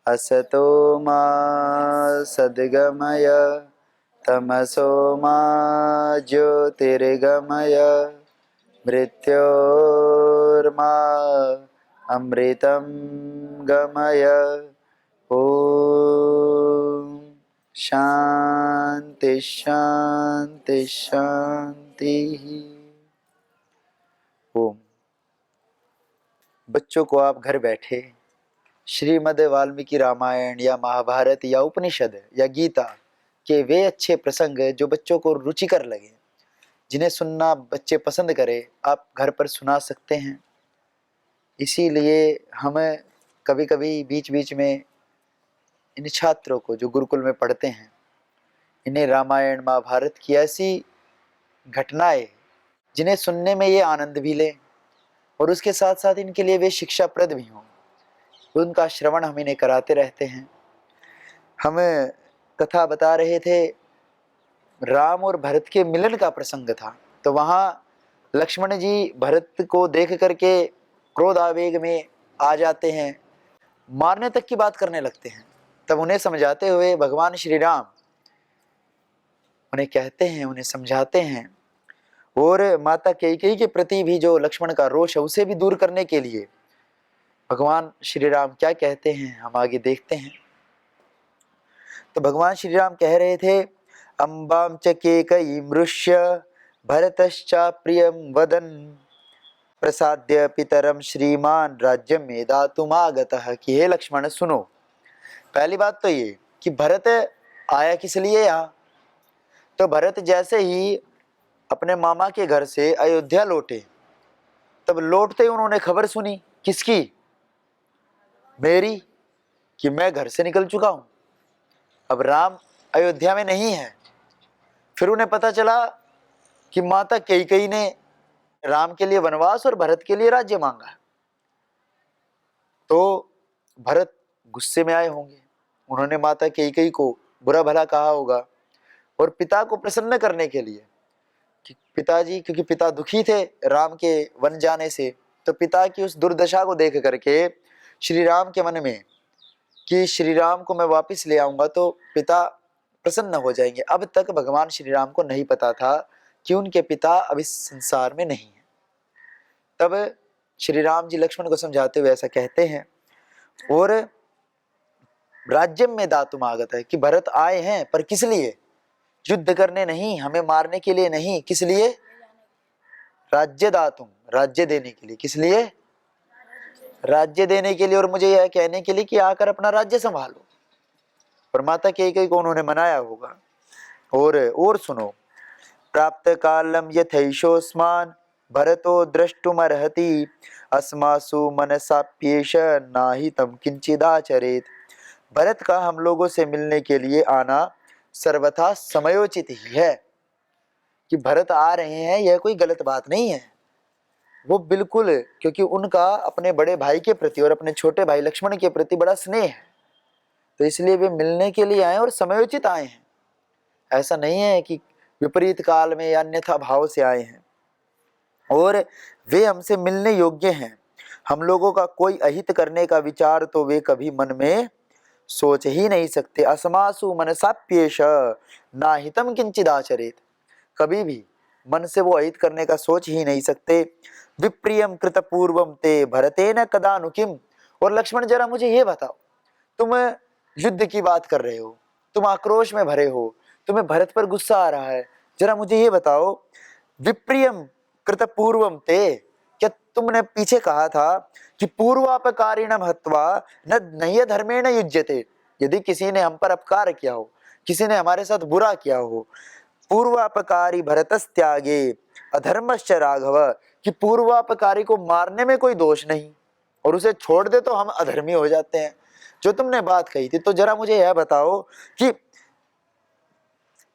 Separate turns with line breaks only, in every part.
असतो मा सद्गमय तमसो मा ज्योतिर्गमय मृत्योर्मा अमृतं गमय। ओम शांति शांति शांति। ओम। बच्चों को आप घर बैठे श्रीमद् वाल्मीकि रामायण या महाभारत या उपनिषद या गीता के वे अच्छे प्रसंग जो बच्चों को रुचिकर लगे, जिन्हें सुनना बच्चे पसंद करें, आप घर पर सुना सकते हैं। इसीलिए हम कभी कभी बीच बीच में इन छात्रों को जो गुरुकुल में पढ़ते हैं, इन्हें रामायण महाभारत की ऐसी घटनाएं जिन्हें सुनने में ये आनंद भी लें और उसके साथ साथ इनके लिए वे शिक्षाप्रद भी हों, उनका श्रवण हम इन्हें कराते रहते हैं। हम कथा बता रहे थे, राम और भरत के मिलन का प्रसंग था। तो वहाँ लक्ष्मण जी भरत को देख करके क्रोध आवेग में आ जाते हैं, मारने तक की बात करने लगते हैं। तब उन्हें समझाते हुए भगवान श्री राम उन्हें कहते हैं, उन्हें समझाते हैं, और माता कैकेयी के प्रति भी जो लक्ष्मण का रोष है उसे भी दूर करने के लिए भगवान श्री राम क्या कहते हैं, हम आगे देखते हैं। तो भगवान श्री राम कह रहे थे, अम्बां च केकयी मृष्य भरतश्चा प्रियं वदन् प्रसाद्य पितरम श्रीमान राज्य में दातुमागतः। कि हे लक्ष्मण सुनो, पहली बात तो ये कि भरत आया किस लिए यहाँ। तो भरत जैसे ही अपने मामा के घर से अयोध्या लौटे, तब लौटते ही उन्होंने खबर सुनी, किसकी? मेरी, कि मैं घर से निकल चुका हूं, अब राम अयोध्या में नहीं है। फिर उन्हें पता चला कि माता कैकेयी ने राम के लिए वनवास और भरत के लिए राज्य मांगा। तो भरत गुस्से में आए होंगे, उन्होंने माता कैकेयी को बुरा भला कहा होगा, और पिता को प्रसन्न करने के लिए कि पिताजी, क्योंकि पिता दुखी थे राम के वन जाने से, तो पिता की उस दुर्दशा को देख करके श्री राम के मन में कि श्री राम को मैं वापस ले आऊंगा तो पिता प्रसन्न हो जाएंगे। अब तक भगवान श्री राम को नहीं पता था कि उनके पिता अब इस संसार में नहीं है। तब श्री राम जी लक्ष्मण को समझाते हुए ऐसा कहते हैं, और राज्य में दातुम आगत है, कि भरत आए हैं पर किस लिए? युद्ध करने नहीं, हमें मारने के लिए नहीं। किस लिए? राज्य दातुम, राज्य देने के लिए। किस लिए? राज्य देने के लिए, और मुझे यह कहने के लिए कि आकर अपना राज्य संभालो। पर माता कैकेयी को उन्होंने मनाया होगा। और सुनो, प्राप्त कालम यथैषोऽस्मान् भरतो द्रष्टुमर्हति अस्मासु मनसाप्येष नाहि तम किंचिदाचरेत। भरत का हम लोगों से मिलने के लिए आना सर्वथा समयोचित ही है। कि भरत आ रहे हैं यह कोई गलत बात नहीं है, वो बिल्कुल, क्योंकि उनका अपने बड़े भाई के प्रति और अपने छोटे भाई लक्ष्मण के प्रति बड़ा स्नेह है, तो इसलिए वे मिलने के लिए आए और समयोचित आए हैं। ऐसा नहीं है कि विपरीत काल में या अन्यथा भाव से आए हैं। और वे हमसे मिलने योग्य हैं। हम लोगों का कोई अहित करने का विचार तो वे कभी मन में सोच ही नहीं सकते। अस्मासु मनसाप्येष नाहितम किंचिदाचरेत। कभी भी मन से वो अहित करने का सोच ही नहीं सकते। विप्रियम कृत पूर्वम ते भरतेन कदानुकिम। और लक्ष्मण जरा मुझे ये बताओ, तुम युद्ध की बात कर रहे हो, तुम आक्रोश में भरे हो, तुम्हें भरत पर गुस्सा आ रहा है, जरा मुझे ये बताओ, विप्रियम कृत पूर्वम ते, क्या तुमने पीछे कहा था कि पूर्वापकारिणम हत्वा न नह्य धर्मेण युज्यते। यदि किसी ने हम पर अपकार किया हो, किसी ने हमारे साथ बुरा किया हो, पूर्वापकारी भरतस्त्यागे अधर्मश्च राघव, कि पूर्वापकारी को मारने में कोई दोष नहीं और उसे छोड़ दे तो हम अधर्मी हो जाते हैं, जो तुमने बात कही थी। तो जरा मुझे यह बताओ कि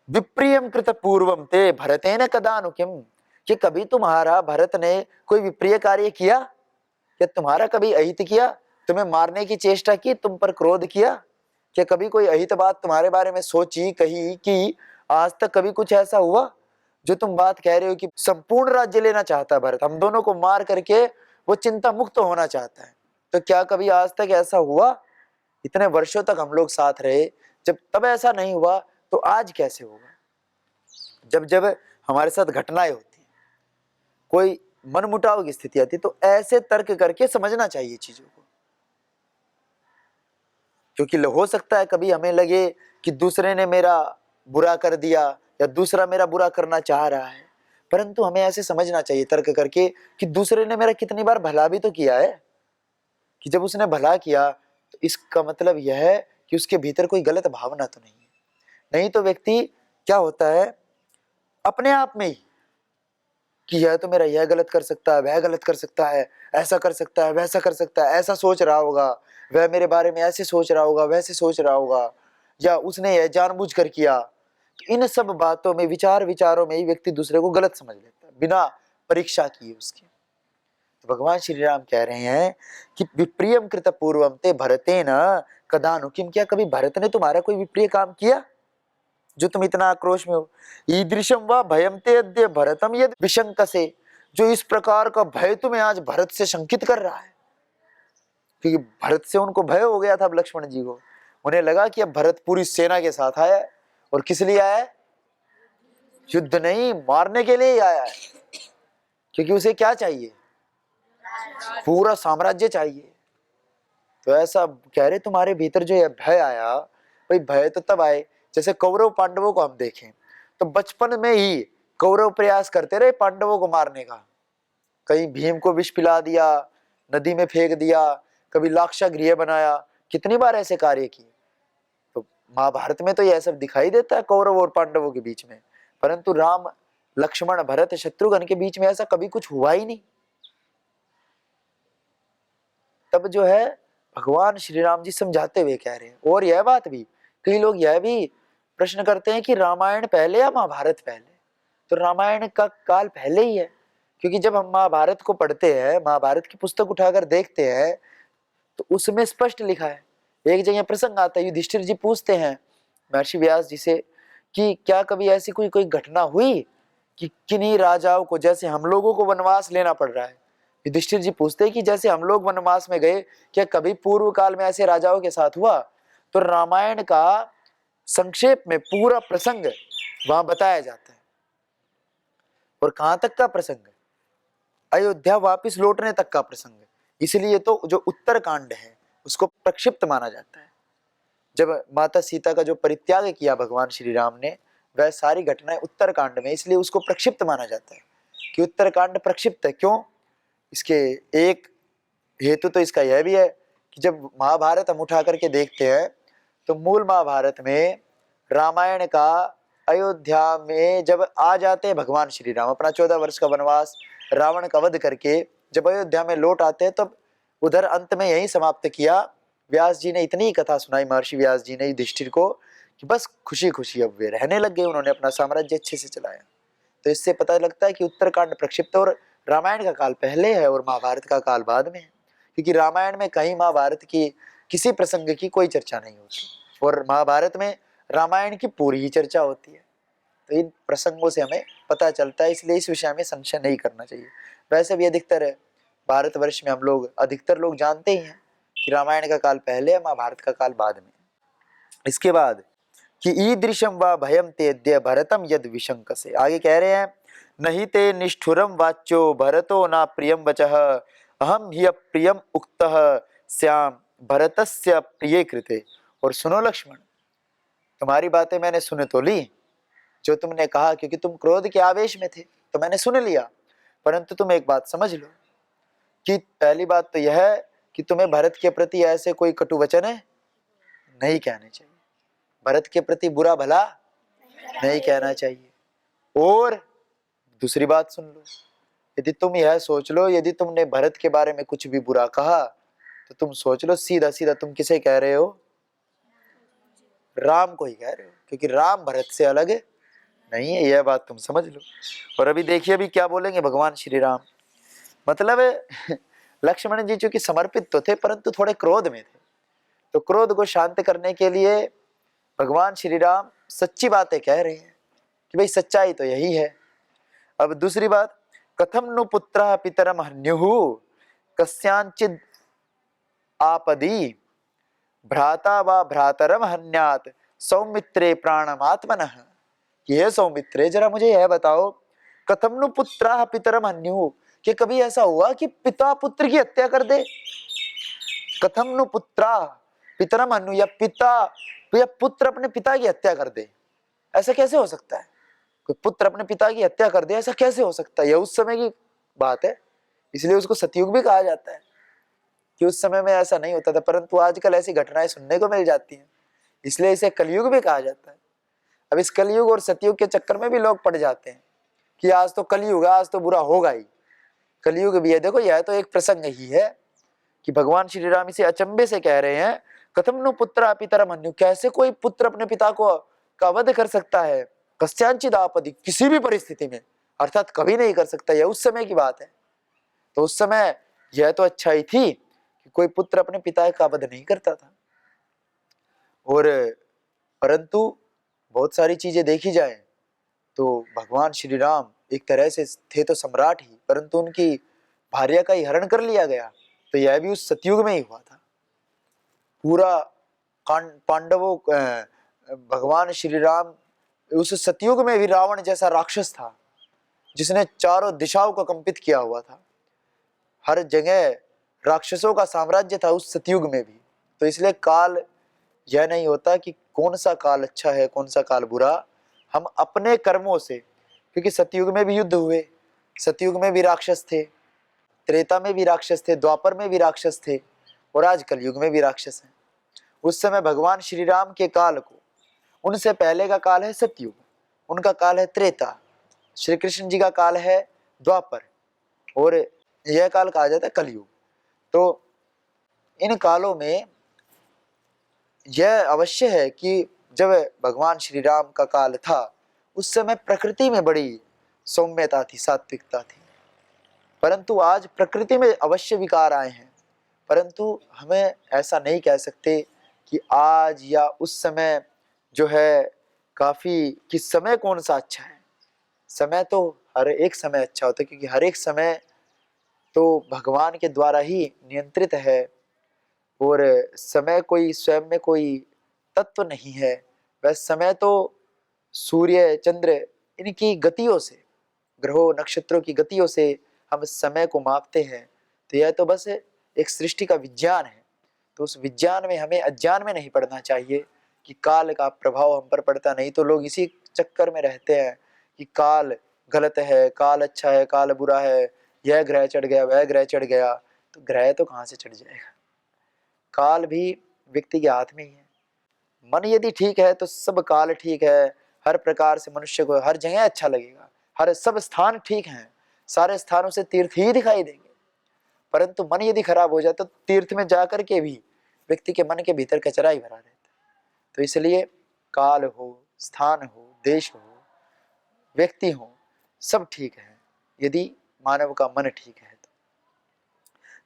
विप्रियम कृत पूर्वम ते भरतेन कदानुकिम, कि कभी तुम्हारा भरत ने कोई विप्रिय कार्य किया? क्या तुम्हारा कभी अहित किया? तुम्हें मारने की चेष्टा की? तुम पर क्रोध किया? क्या कभी कोई अहित बात तुम्हारे बारे में सोची, कही कि आज तक कभी कुछ ऐसा हुआ? जो तुम बात कह रहे हो कि संपूर्ण राज्य लेना चाहता है भरत, हम दोनों को मार करके वो चिंता मुक्त होना चाहता है, तो क्या कभी आज तक ऐसा हुआ? इतने वर्षों तक हम लोग साथ रहे, जब तब ऐसा नहीं हुआ तो आज कैसे होगा? जब जब हमारे साथ घटनाएं होती है, कोई मनमुटाव की स्थिति आती है, तो ऐसे तर्क करके समझना चाहिए चीजों को। क्योंकि हो सकता है कभी हमें लगे कि दूसरे ने मेरा बुरा कर दिया या दूसरा मेरा बुरा करना चाह रहा है, परंतु हमें ऐसे समझना चाहिए तर्क करके कि दूसरे ने मेरा कितनी बार भला भी तो किया है, कि जब उसने भला किया तो इसका मतलब यह है कि उसके भीतर कोई गलत भावना तो नहीं है। नहीं तो व्यक्ति क्या होता है, अपने आप में ही कि यह तो मेरा यह गलत कर सकता है, वह गलत कर सकता है, ऐसा कर सकता है, वैसा कर सकता है, ऐसा सोच रहा होगा, वह मेरे बारे में ऐसे सोच रहा होगा, वैसे सोच रहा होगा, या उसने यह जानबूझकर किया। तो इन सब बातों में, विचारों में ही व्यक्ति दूसरे को गलत समझ लेता है बिना परीक्षा किए उसकी। तो भगवान श्री राम कह रहे हैं कि विप्रियम कृत पूर्वम ते भरतेन कदानु किम, क्या कभी भरत ने तुम्हारा कोई विप्रिय काम किया जो तुम इतना आक्रोश में हो? ईदृशम व भयम ते अद्य भरतम यद विशंकसे, जो इस प्रकार का भय तुम्हें आज भरत से शंकित कर रहा है, क्योंकि भरत से उनको भय हो गया था। अब लक्ष्मण जी को उन्हें लगा कि अब भरत पूरी सेना के साथ आया है, और किस लिए आया है? युद्ध नहीं, मारने के लिए ही आया है। क्योंकि उसे क्या चाहिए? पूरा साम्राज्य चाहिए। तो ऐसा कह रहे तुम्हारे भीतर जो यह भय आया, भाई भय तो तब आए जैसे कौरव पांडवों को हम देखें तो बचपन में ही कौरव प्रयास करते रहे पांडवों को मारने का। कहीं भीम को विष पिला दिया, नदी में फेंक दिया, कभी लाक्षागृह बनाया, कितनी बार ऐसे कार्य किए। तो महाभारत में तो यह सब दिखाई देता है कौरव और पांडवों के बीच में, परंतु राम लक्ष्मण भरत शत्रुघ्न के बीच में ऐसा कभी कुछ हुआ ही नहीं। तब जो है भगवान श्री राम जी समझाते हुए कह रहे हैं। और यह बात भी, कई लोग यह भी प्रश्न करते हैं कि रामायण पहले या महाभारत पहले? तो रामायण का काल पहले ही है, क्योंकि जब हम महाभारत को पढ़ते हैं, महाभारत की पुस्तक उठाकर देखते हैं, तो उसमें स्पष्ट लिखा है। एक जगह प्रसंग आता है, युधिष्ठिर जी पूछते हैं महर्षि व्यास जी से कि क्या कभी ऐसी कोई कोई घटना हुई कि किन्हीं राजाओं को, जैसे हम लोगों को वनवास लेना पड़ रहा है, युधिष्ठिर जी पूछते हैं कि जैसे हम लोग वनवास में गए, क्या कभी पूर्व काल में ऐसे राजाओं के साथ हुआ? तो रामायण का संक्षेप में पूरा प्रसंग वहां बताया जाता है। और कहां तक का प्रसंग? अयोध्या वापस लौटने तक का प्रसंग। इसलिए तो जो उत्तर कांड है उसको प्रक्षिप्त माना जाता है। जब माता सीता का जो परित्याग किया भगवान श्री राम ने, वह सारी घटनाएं उत्तर कांड में, इसलिए उसको प्रक्षिप्त माना जाता है कि उत्तर कांड प्रक्षिप्त है। क्यों? इसके एक हेतु तो इसका यह भी है कि जब महाभारत हम उठा करके देखते हैं तो मूल महाभारत में रामायण का अयोध्या में जब आ जाते हैं भगवान श्री राम, अपना 14 वर्ष का वनवास रावण का वध करके जब अयोध्या में लौट आते हैं, तब उधर अंत में यही समाप्त किया। व्यास जी ने इतनी ही कथा सुनाई, महर्षि व्यास जी ने युधिष्ठिर को, कि बस खुशी खुशी अब वे रहने लग गए, उन्होंने अपना साम्राज्य अच्छे से चलाया। तो इससे पता लगता है कि उत्तरकांड प्रक्षिप्त और रामायण का काल पहले है और महाभारत का काल बाद में है, क्योंकि रामायण में कहीं महाभारत की किसी प्रसंग की कोई चर्चा नहीं होती और महाभारत में रामायण की पूरी ही चर्चा होती है। तो इन प्रसंगों से हमें पता चलता है, इसलिए इस विषय में संशय नहीं करना चाहिए। वैसे भी अधिकतर भारतवर्ष में हम लोग, अधिकतर लोग जानते ही हैं कि रामायण का काल पहले है, महाभारत का काल बाद में। इसके बाद कि ईदृशम व भयम तेद्य भरतम यद विशंकसे, आगे कह रहे हैं नहीं ते निष्ठुरम वाच्यो भरतो ना प्रियम वचः अहम ही प्रियम उक्तः श्याम भरतस्य प्रिय कृते। और सुनो लक्ष्मण, तुम्हारी बातें मैंने सुन तो ली, जो तुमने कहा, क्योंकि तुम क्रोध के आवेश में थे तो मैंने सुन लिया, परंतु तुम एक बात समझ लो कि पहली बात तो यह है कि तुम्हें भरत के प्रति ऐसे कोई कटु वचन है नहीं कहने चाहिए, भरत के प्रति बुरा भला नहीं कहना चाहिए। और दूसरी बात सुन लो, यदि तुम यह सोच लो, यदि तुमने भरत के बारे में कुछ भी बुरा कहा तो तुम सोच लो सीधा सीधा तुम किसे कह रहे हो? राम को ही कह रहे हो, क्योंकि राम भरत से अलग है। नहीं है, यह बात तुम समझ लो। और अभी देखिए अभी क्या बोलेंगे भगवान श्री राम। मतलब लक्ष्मण जी चूंकि समर्पित तो थे परंतु थोड़े क्रोध में थे, तो क्रोध को शांत करने के लिए भगवान श्री राम सच्ची बातें कह रहे हैं कि भाई सच्चाई तो यही है। अब दूसरी बात, कथम नु पुत्रः पितरम हन्युः कस्यांचिद आपदी भ्राता वा भ्रातरम हन्यात सौमित्रे प्राणमात्मनः। ये सौमित्रे जरा मुझे यह बताओ, कथम नु पुत्रः पितरम हन्युः, कि कभी ऐसा हुआ कि पिता पुत्र की हत्या कर दे? कथम नु पुत्रा पितरम हन्यु, या पिता या पुत्र अपने पिता की हत्या कर दे, ऐसा कैसे हो सकता है? कोई पुत्र अपने पिता की हत्या कर दे, ऐसा कैसे हो सकता है? यह उस समय की बात है, इसलिए उसको सतयुग भी कहा जाता है कि उस समय में ऐसा नहीं होता था, परंतु आजकल ऐसी घटनाएं सुनने को मिल जाती हैं, इसलिए इसे कलयुग भी कहा जाता है। अब इस कलयुग और सतयुग के चक्कर में भी लोग पड़ जाते हैं कि आज तो कलयुग है, आज तो बुरा होगा ही। कलयुग भी है। देखो यह तो एक प्रसंग ही है कि भगवान श्री राम इसे अचंभे से कह रहे हैं, कथम नु पुत्र पितरम हन्यु, कैसे कोई पुत्र अपने पिता को का वध कर सकता है? कस्यांचिद आपदि, किसी भी परिस्थिति में, अर्थात कभी नहीं कर सकता। यह उस समय की बात है। तो उस समय यह तो अच्छाई थी कि कोई पुत्र अपने पिता का वध नहीं करता था। और परंतु बहुत सारी चीजें देखी जाए तो भगवान श्री राम एक तरह से थे तो सम्राट ही, परंतु उनकी भार्या का ही हरण कर लिया गया। तो यह भी उस सतयुग में ही हुआ था। पूरा पांडवों भगवान श्री राम उस सतयुग में भी रावण जैसा राक्षस था जिसने चारों दिशाओं को कंपित किया हुआ था। हर जगह राक्षसों का साम्राज्य था उस सतयुग में भी। तो इसलिए काल यह नहीं होता कि कौन सा काल अच्छा है कौन सा काल बुरा, हम अपने कर्मों से, क्योंकि सतयुग में भी युद्ध हुए, सतयुग में भी राक्षस थे, त्रेता में भी राक्षस थे, द्वापर में भी राक्षस थे, और आज कलयुग में भी राक्षस हैं। उस समय भगवान श्री राम के काल को, उनसे पहले का काल है सतयुग, उनका काल है त्रेता, श्री कृष्ण जी का काल है द्वापर, और यह काल कहा जाता है कलयुग। तो इन कालों में यह अवश्य है कि जब भगवान श्री राम का काल था उस समय प्रकृति में बड़ी सौम्यता थी, सात्विकता थी, परंतु आज प्रकृति में अवश्य विकार आए हैं। परंतु हमें ऐसा नहीं कह सकते कि आज या उस समय जो है काफी, कि समय कौन सा अच्छा है। समय तो हर एक समय अच्छा होता है, क्योंकि हर एक समय तो भगवान के द्वारा ही नियंत्रित है, और समय कोई स्वयं में कोई तत्व नहीं है। वह समय तो सूर्य चंद्र इनकी गतियों से, ग्रहों नक्षत्रों की गतियों से हम समय को मापते हैं। तो यह तो बस एक सृष्टि का विज्ञान है। तो उस विज्ञान में हमें अज्ञान में नहीं पड़ना चाहिए कि काल का प्रभाव हम पर पड़ता, नहीं तो लोग इसी चक्कर में रहते हैं कि काल गलत है, काल अच्छा है, काल बुरा है, यह ग्रह चढ़ गया वह ग्रह चढ़ गया। तो ग्रह तो कहाँ से चढ़ जाएगा, काल भी व्यक्ति के हाथ में ही है। मन यदि ठीक है तो सब काल ठीक है, हर प्रकार से मनुष्य को हर जगह अच्छा लगेगा, हर सब स्थान ठीक हैं, सारे स्थानों से तीर्थ ही दिखाई देंगे। परंतु मन यदि खराब हो जाए तो तीर्थ में जाकर के भी व्यक्ति के मन के भीतर कचरा ही भरा रहता है। तो इसलिए काल हो, स्थान हो, देश हो, व्यक्ति हो, सब ठीक है यदि मानव का मन ठीक है।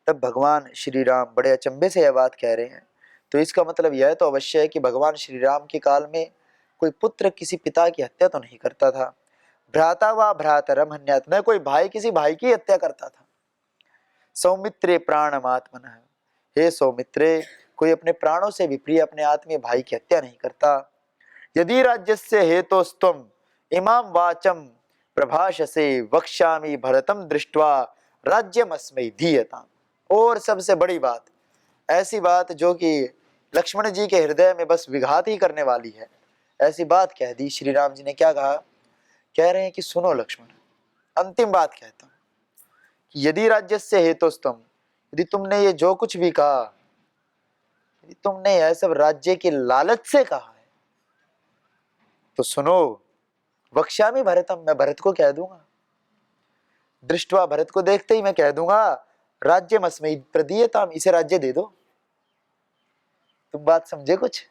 तब भगवान श्री राम बड़े अचंभे से यह बात कह रहे हैं। तो इसका मतलब यह तो अवश्य है कि भगवान श्री राम के काल में कोई पुत्र किसी पिता की हत्या तो नहीं करता था। भ्राता व भ्रातरम हन्यात, न कोई भाई किसी भाई की हत्या करता था। सौमित्रे प्राणमात्मनः, हे सौमित्रे, कोई अपने प्राणों से भी प्रिय अपने आत्मीय भाई की हत्या नहीं करता। यदि राज्यस्य हेतोस्त्वम इमाम वाचम प्रभाषसे वक्ष्यामि भरतम दृष्ट्वा राज्यमस्मै धीयताम्। और सबसे बड़ी बात, ऐसी बात जो कि लक्ष्मण जी के हृदय में बस विघात ही करने वाली है, ऐसी बात कह दी। श्री राम जी ने क्या कहा, कह रहे हैं कि सुनो लक्ष्मण, अंतिम बात कहता हूं कि यदि राज्यस्य हेतोस्तम, यदि तुमने ये जो कुछ भी कहा, यदि तुमने यह सब राज्य की लालच से कहा है, तो सुनो, वक्ष्यामि भरतम, मैं भरत को कह दूंगा, दृष्टवा, भरत को देखते ही मैं कह दूंगा, राज्यमस्मै प्रदीयताम्, इसे राज्य दे दो। तुम बात समझे कुछ?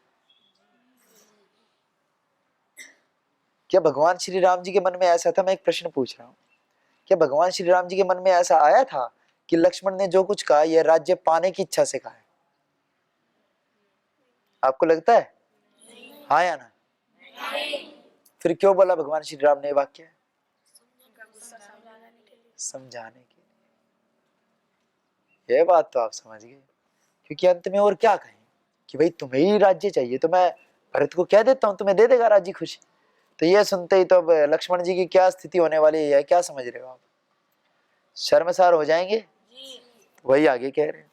क्या भगवान श्री राम जी के मन में ऐसा था, मैं एक प्रश्न पूछ रहा हूँ, क्या भगवान श्री राम जी के मन में ऐसा आया था कि लक्ष्मण ने जो कुछ कहा यह राज्य पाने की इच्छा से कहा है? आपको लगता है? हाँ या ना? फिर क्यों बोला भगवान श्री राम ने वाक्य? समझाने के लिए। ये बात तो आप समझ गए, क्योंकि अंत में और क्या कहें कि भाई तुम्हें ही राज्य चाहिए तो मैं भरत को कह देता हूं तुम्हें दे देगा राज्य खुशी। तो ये सुनते ही तो अब लक्ष्मण जी की क्या स्थिति होने वाली है, क्या समझ रहे हो आप? शर्मसार हो जाएंगे। वही आगे कह रहे हैं,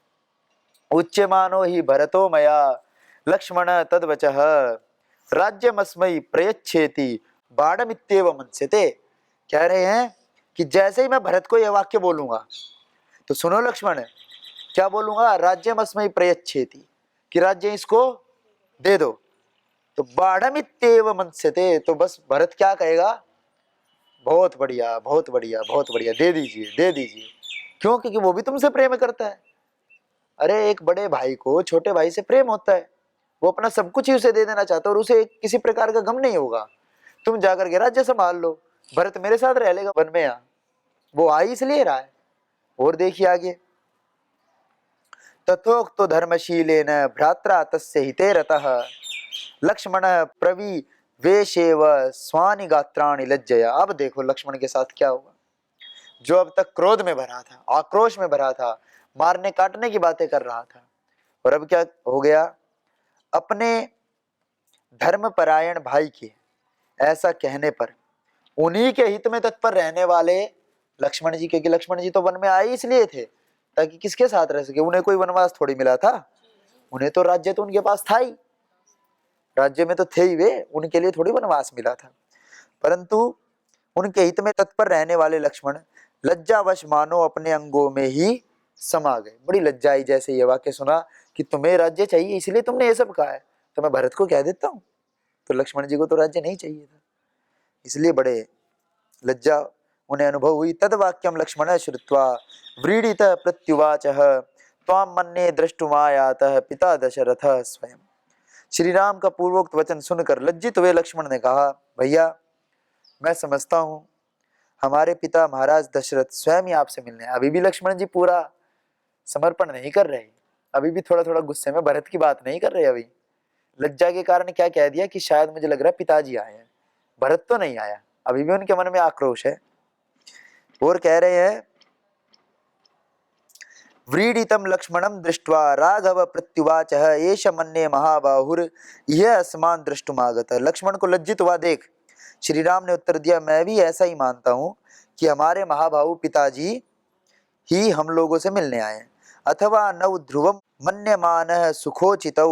उच्यमानो ही भरतो मया लक्ष्मण तद्वचः राज्यमस्मै प्रयच्छेति बाणमित्येव मंस्यते। कह रहे हैं कि जैसे ही मैं भरत को यह वाक्य बोलूंगा तो सुनो लक्ष्मण, क्या बोलूंगा? राज्यमस्मै प्रयच्छेति, कि राज्य इसको दे दो। तो बाणमित्येव मंस्यते, तो बस भरत क्या कहेगा? बहुत बढ़िया बहुत बढ़िया बहुत बढ़िया, दे दीजिए दे दीजिए। क्यों? क्योंकि वो भी तुमसे प्रेम करता है। अरे एक बड़े भाई को छोटे भाई से प्रेम होता है, वो अपना सब कुछ ही उसे दे देना चाहता है और उसे किसी प्रकार का गम नहीं होगा। तुम जाकर के राज्य संभाल लो, भरत मेरे साथ रह लेगा वन में। यहाँ वो आ इसलिए रहा है। और देखिए आगे, तथोक्तो धर्मशीलेन भ्रात्रा तस्य हिते रतः लक्ष्मण प्रविवेशेव स्वानि गात्राणि लज्जया। अब देखो लक्ष्मण के साथ क्या होगा। जो अब तक क्रोध में भरा था, आक्रोश में भरा था, मारने काटने की बातें कर रहा था, और अब क्या हो गया? अपने धर्मपरायण भाई के ऐसा कहने पर उन्हीं के हित में तत्पर रहने वाले लक्ष्मण जी, क्योंकि लक्ष्मण जी तो वन में आए इसलिए थे ताकि किसके साथ रह सके। उन्हें कोई वनवास थोड़ी मिला था, उन्हें तो राज्य तो उनके पास था ही, राज्य में तो थे ही वे, उनके लिए थोड़ी वनवास मिला था। परंतु उनके हित में तत्पर रहने वाले लक्ष्मण लज्जावश मानो अपने अंगों में ही समा गए। बड़ी लज्जा आई जैसे ये वाक्य सुना कि तुम्हें राज्य चाहिए इसलिए तुमने ये सब कहा है, तो मैं भरत को कह देता हूँ। तो लक्ष्मण जी को तो राज्य नहीं चाहिए था, इसलिए बड़े लज्जा उन्हें अनुभव हुई। तद वाक्यम लक्ष्मण श्रुत्वा व्रीडित प्रत्युवाच त्वां मन्ये द्रष्टुमायातः पिता दशरथ स्वयं। श्री राम का पूर्वोक्त वचन सुनकर लज्जित हुए लक्ष्मण ने कहा, भैया मैं समझता हूँ हमारे पिता महाराज दशरथ स्वयं ही आपसे मिलने। अभी भी लक्ष्मण जी पूरा समर्पण नहीं कर रहे, अभी भी थोड़ा थोड़ा गुस्से में भरत की बात नहीं कर रहे। अभी लज्जा के कारण क्या कह दिया कि शायद मुझे लग रहा है पिताजी आए हैं, भरत तो नहीं आया। अभी भी उनके मन में आक्रोश है। और कह रहे हैं, व्रीडितम लक्ष्मणम दृष्ट्वा राघव प्रत्युवाच एष मन्ये महाबाहुर यह अस्मान दृष्टुमागत। लक्ष्मण को लज्जित हुआ देख श्री राम ने उत्तर दिया, मैं भी ऐसा ही मानता हूँ कि हमारे महाबाहु पिताजी ही हम लोगों से मिलने आए। अथवा नव ध्रुवम मन्यमानः सुखोचितौ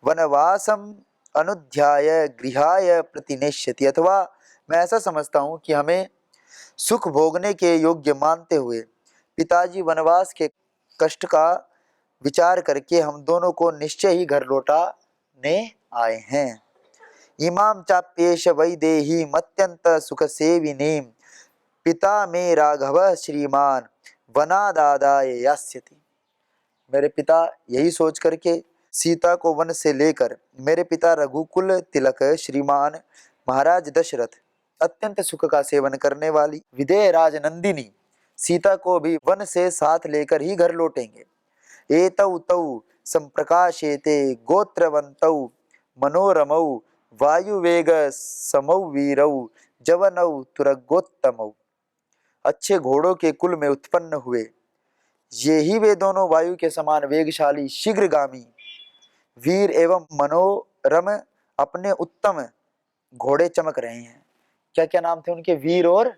वनवासम अनुध्याय गृहाय प्रतिनेष्यति। अथवा मैं ऐसा समझता हूँ कि हमें सुख भोगने के योग्य मानते हुए पिताजी वनवास के कष्ट का विचार करके हम दोनों को निश्चय ही घर लौटाने आए हैं। इमाम चाप्येश वैदेही मत्यंत सुख सेविनीं पिता में राघव श्रीमान वनादादाय यास्यति। मेरे पिता यही सोच करके सीता को वन से लेकर मेरे पिता रघुकुल तिलक श्रीमान महाराज दशरथ अत्यंत सुख का सेवन करने वाली विदेह राज नंदिनी सीता को भी वन से साथ लेकर ही घर लौटेंगे। एतौ तौ संप्रकाशेते गोत्रवन्तौ मनोरमौ वायुवेग समौ वीरौ जवनौ तुरगोत्तमौ। अच्छे घोड़ों के कुल में उत्पन्न हुए ये ही वे दोनों वायु के समान वेगशाली शीघ्रगामी वीर एवं मनोरम अपने उत्तम घोड़े चमक रहे हैं। क्या क्या नाम थे उनके? वीर और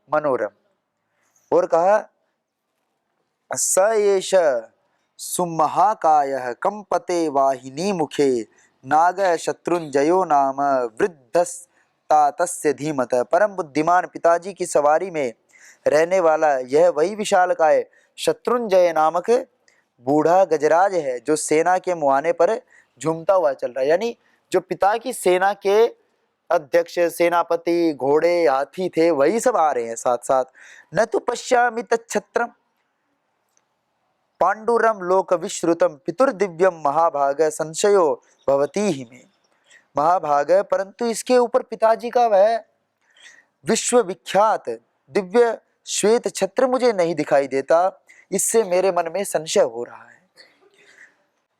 मनोरम। और कहा, स एष सुमहाकायः कंपते वाहिनी मुखे नाग शत्रुंजयो नाम वृद्धस्तातस्य धीमत। परम बुद्धिमान पिताजी की सवारी में रहने वाला यह वही विशालकाय शत्रुंजय नामक बूढ़ा गजराज है जो सेना के मुहाने पर झूमता हुआ चल रहा है। यानी जो पिता की सेना के अध्यक्ष सेनापति घोड़े हाथी थे वही सब आ रहे हैं साथ साथ। न तो पश्यामि तच्छत्रम पांडुरम लोक विश्रुतम पितुर्दिव्यम महाभाग संशयो भवती ही में। महाभाग, परंतु इसके ऊपर पिताजी का वह विश्व विख्यात दिव्य श्वेत छत्र मुझे नहीं दिखाई देता, इससे मेरे मन में संशय हो रहा है।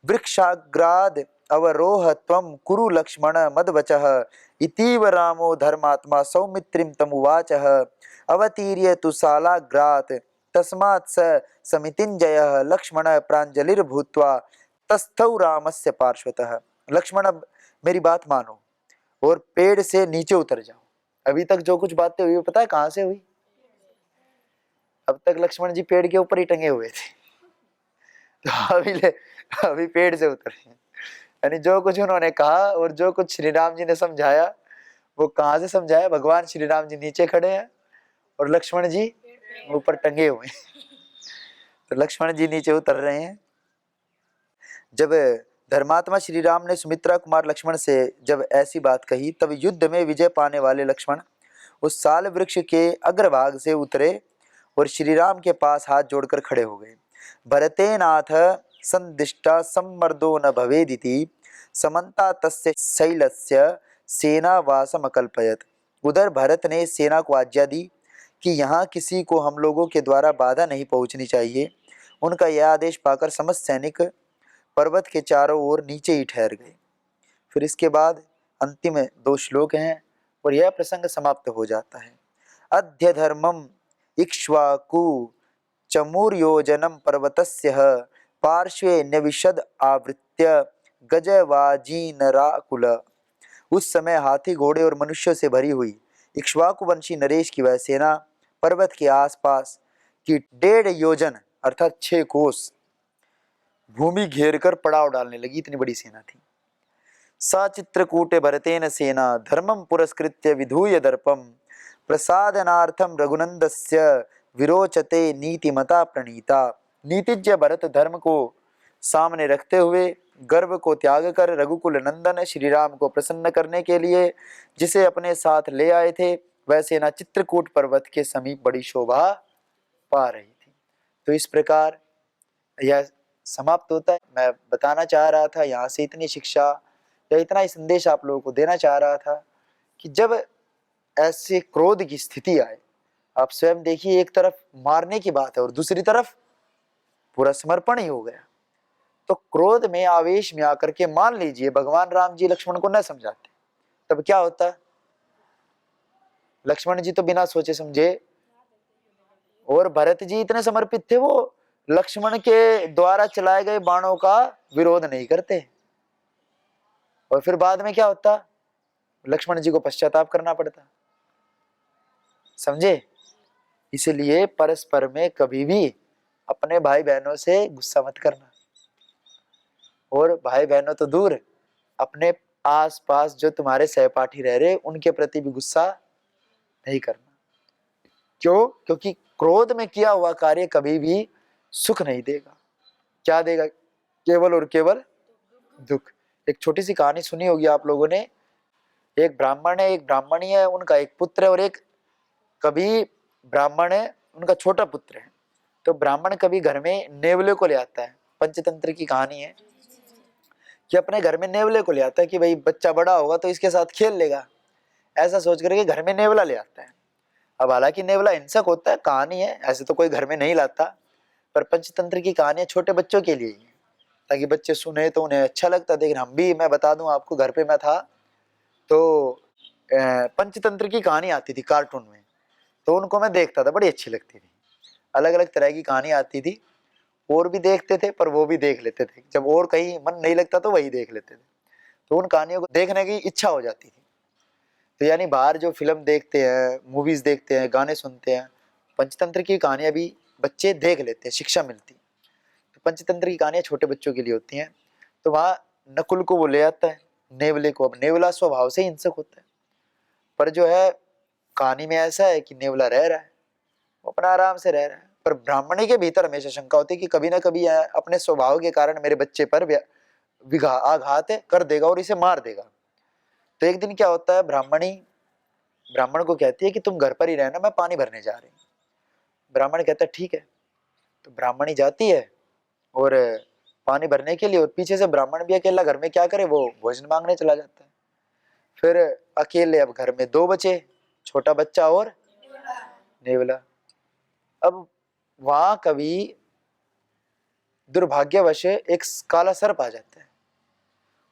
वृक्षाग्राद अवरोह त्वं कुरु लक्ष्मण मदवचः इतीव रामो धर्मात्मा सौमित्रिं तमुवाचः अवतीर्य तु शालाग्रात् तस्मात् स समितिञ्जयः लक्ष्मण प्राञ्जलिर्भूत्वा तस्थौ रामस्य पार्श्वतः। लक्ष्मण अब मेरी बात मानो और पेड़ से नीचे उतर जाओ। अभी तक जो कुछ बातें हुई पता है कहां से हुई? अब तक लक्ष्मण जी पेड़ के ऊपर ही टंगे हुए थे, तो अभी पेड़ से उतर, यानी जो कुछ उन्होंने कहा और जो कुछ श्री राम जी ने समझाया वो कहां से समझाया? भगवान श्री राम जी नीचे खड़े हैं और लक्ष्मण जी ऊपर टंगे हुए हैं। तो लक्ष्मण जी नीचे उतर रहे हैं। जब धर्मात्मा श्री राम ने सुमित्रा कुमार लक्ष्मण से जब ऐसी बात कही, तब युद्ध में विजय पाने वाले लक्ष्मण उस साल वृक्ष के अग्रभाग से उतरे और श्री राम के पास हाथ जोड़कर खड़े हो गए। भरतेनाथ संदिष्टा सम्मर्दो न भवेदिति समन्ता तस्य शैलस्य सेनावासम अकल्पयत। उधर भरत ने सेना को आज्ञा दी कि यहाँ किसी को हम लोगों के द्वारा बाधा नहीं पहुँचनी चाहिए। उनका यह आदेश पाकर समस्त सैनिक पर्वत के चारों ओर नीचे ही ठहर गए। फिर इसके बाद अंतिम 2 श्लोक हैं और यह प्रसंग समाप्त हो जाता है। अद्य धर्मम इक्ष्वाकु चमूर्योजनम पर्वतस्य पार्श्वे न्यविशद आवृत्य गजवाजीनराकुल। उस समय हाथी घोड़े और मनुष्यों से भरी हुई इक्ष्वाकु वंशी नरेश की वह सेना पर्वत के आसपास की 1.5 योजन अर्थात 6 कोस भूमि घेर कर पड़ाव डालने लगी। इतनी बड़ी सेना थी। सा चित्रकूटे भरतेन सेना धर्मम पुरस्कृत्य विधूय दर्पम प्रसादनार्थम रघुनंदस्य विरोचते नीतिमता प्रणीता। नीतिज्ञ भरत धर्म को सामने रखते हुए गर्व को त्याग कर रघुकुल नंदन श्री राम को प्रसन्न करने के लिए जिसे अपने साथ ले आए थे, वह सेना चित्रकूट पर्वत के समीप बड़ी शोभा पा रही थी। तो इस प्रकार यह समाप्त होता है। मैं बताना चाह रहा था यहाँ से इतनी शिक्षा या इतना ही संदेश आप लोगों को देना चाह रहा था कि जब ऐसे क्रोध की स्थिति आए, आप स्वयं देखिए, एक तरफ मारने की बात है और दूसरी तरफ पूरा समर्पण ही हो गया। तो क्रोध में आवेश में आकर के मान लीजिए भगवान राम जी लक्ष्मण को न समझाते, तब क्या होता? लक्ष्मण जी तो बिना सोचे समझे, और भरत जी इतने समर्पित थे, वो लक्ष्मण के द्वारा चलाए गए बाणों का विरोध नहीं करते। और फिर बाद में क्या होता? लक्ष्मण जी को पश्चाताप करना पड़ता। समझे? इसलिए परस्पर में कभी भी अपने भाई बहनों से गुस्सा मत करना, और भाई बहनों तो दूर, अपने आस पास जो तुम्हारे सहपाठी रह रहे उनके प्रति भी गुस्सा नहीं करना। क्यों? क्योंकि क्रोध में किया हुआ कार्य कभी भी सुख नहीं देगा। क्या देगा? केवल और केवल दुख। एक छोटी सी कहानी सुनी होगी आप लोगों ने। एक ब्राह्मण है, एक ब्राह्मणी है, उनका एक पुत्र है, और एक कभी ब्राह्मण है, उनका छोटा पुत्र है। तो ब्राह्मण कभी घर में नेवले को ले आता है। पंचतंत्र की कहानी है कि अपने घर में नेवले को ले आता है कि भाई बच्चा बड़ा होगा तो इसके साथ खेल लेगा, ऐसा सोच करके घर में नेवला ले आता है। अब हालांकि नेवला हिंसक होता है, कहानी है, ऐसे तो कोई घर में नहीं लाता, पर पंचतंत्र की कहानियां छोटे बच्चों के लिए ही है, ताकि बच्चे सुने तो उन्हें अच्छा लगता। लेकिन हम भी, मैं बता दूं आपको, घर पे मैं था तो पंचतंत्र की कहानी आती थी कार्टून में, तो उनको मैं देखता था, बड़ी अच्छी लगती थी। अलग अलग तरह की कहानी आती थी, और भी देखते थे, पर वो भी देख लेते थे जब और कहीं मन नहीं लगता तो वही देख लेते थे। तो उन कहानियों को देखने की इच्छा हो जाती थी। तो यानी बाहर जो फिल्म देखते हैं, मूवीज देखते हैं, गाने सुनते हैं, पंचतंत्र की कहानियां भी बच्चे देख लेते हैं, शिक्षा मिलती। तो पंचतंत्र की कहानियां छोटे बच्चों के लिए होती हैं। तो वहाँ नकुल को वो ले आता है, नेवले को। अब नेवला स्वभाव से हिंसक होता है, पर जो है कहानी में ऐसा है कि नेवला रह रहा है, वो अपना आराम से रह रहा है, पर ब्राह्मणी के भीतर हमेशा शंका होती है कि कभी ना कभी अपने स्वभाव के कारण मेरे बच्चे पर आघात कर देगा और इसे मार देगा। तो एक दिन क्या होता है, ब्राह्मणी ब्राह्मण को कहती है कि तुम घर पर ही रहना, मैं पानी भरने जा रही हूँ। ब्राह्मण कहता है ठीक है। तो ब्राह्मणी जाती है और पानी भरने के लिए, और पीछे से ब्राह्मण भी अकेला घर में क्या करे, वो भोजन मांगने चला जाता है। फिर अकेले अब घर में 2 बचे, छोटा बच्चा और नेवला। अब वहां कभी दुर्भाग्यवश एक काला सर्प आ जाता है,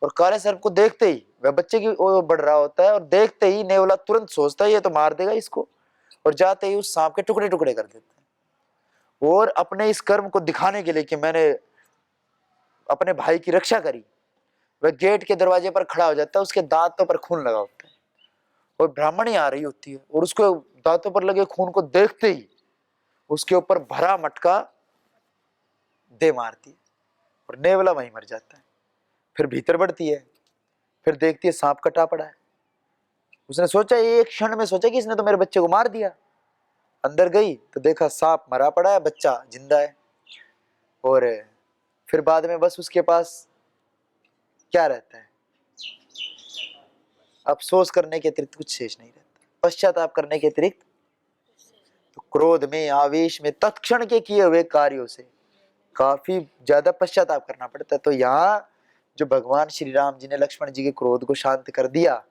और काले सर्प को देखते ही वह बच्चे की ओर बढ़ रहा होता है, और देखते ही नेवला तुरंत सोचता है ये तो मार देगा इसको, और जाते ही उस सांप के टुकड़े टुकड़े कर देता है। और अपने इस कर्म को दिखाने के लिए कि मैंने अपने भाई की रक्षा करी, वह गेट के दरवाजे पर खड़ा हो जाता है, उसके दांतों पर खून लगा होता है, और ब्राह्मणी आ रही होती है, और उसको दांतों पर लगे खून को देखते ही उसके ऊपर भरा मटका दे मारती है, और नेवला वहीं मर जाता है। फिर भीतर बढ़ती है, फिर देखती है सांप कटा पड़ा है। उसने सोचा, एक क्षण में सोचा कि इसने तो मेरे बच्चे को मार दिया। अंदर गई तो देखा सांप मरा पड़ा है, बच्चा जिंदा है। और फिर बाद में बस उसके पास क्या रहता है, अफसोस करने के अतिरिक्त कुछ शेष नहीं रहता, पश्चाताप करने के अतिरिक्त। तो क्रोध में, आवेश में, तत्क्षण के किए हुए कार्यों से काफी ज्यादा पश्चाताप करना पड़ता है। तो यहाँ जो भगवान श्री राम जी ने लक्ष्मण जी के क्रोध को शांत कर दिया,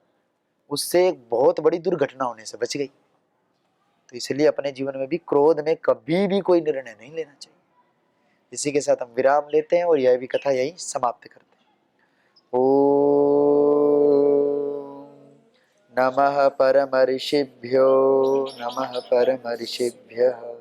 उससे एक बहुत बड़ी दुर्घटना होने से बच गई। तो इसलिए अपने जीवन में भी क्रोध में कभी भी कोई निर्णय नहीं लेना चाहिए। इसी के साथ हम विराम लेते हैं और यह भी कथा यही समाप्त करते हैं। ओम नमः परम ऋषिभ्यो, नमः परम ऋषिभ्यः।